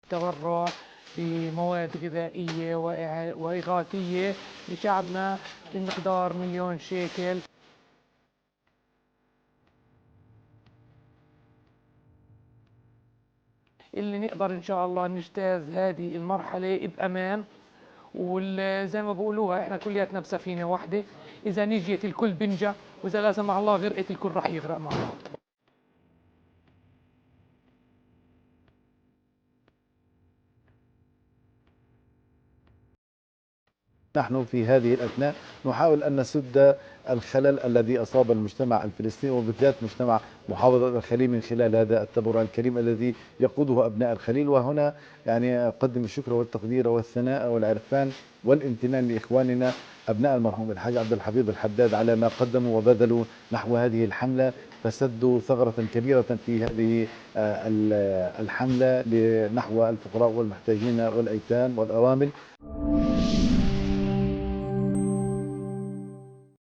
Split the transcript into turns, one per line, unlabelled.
التبرع بمواد غذائية وإغاثية لشعبنا بمقدار 1,000,000 شيكل. اللي نقدر إن شاء الله نجتاز هذه المرحلة بأمان. وزي ما بقولوها إحنا كلياتنا بسفينة واحدة، إذا نجيت الكل بنجا، وإذا لا سمح الله غرقت الكل راح يغرق مع بعض.
نحن في هذه الأثناء نحاول أن نسد الخلل الذي أصاب المجتمع الفلسطيني وبالذات مجتمع محافظة الخليل من خلال هذا التبرع الكريم الذي يقوده أبناء الخليل. وهنا يعني أقدم الشكر والتقدير والثناء والعرفان والامتنان لإخواننا أبناء المرحوم الحاج عبد الحفيظ الحداد على ما قدموا وبذلوا نحو هذه الحملة، فسدوا ثغرة كبيرة في هذه الحملة نحو الفقراء والمحتاجين والأيتام والأرامل.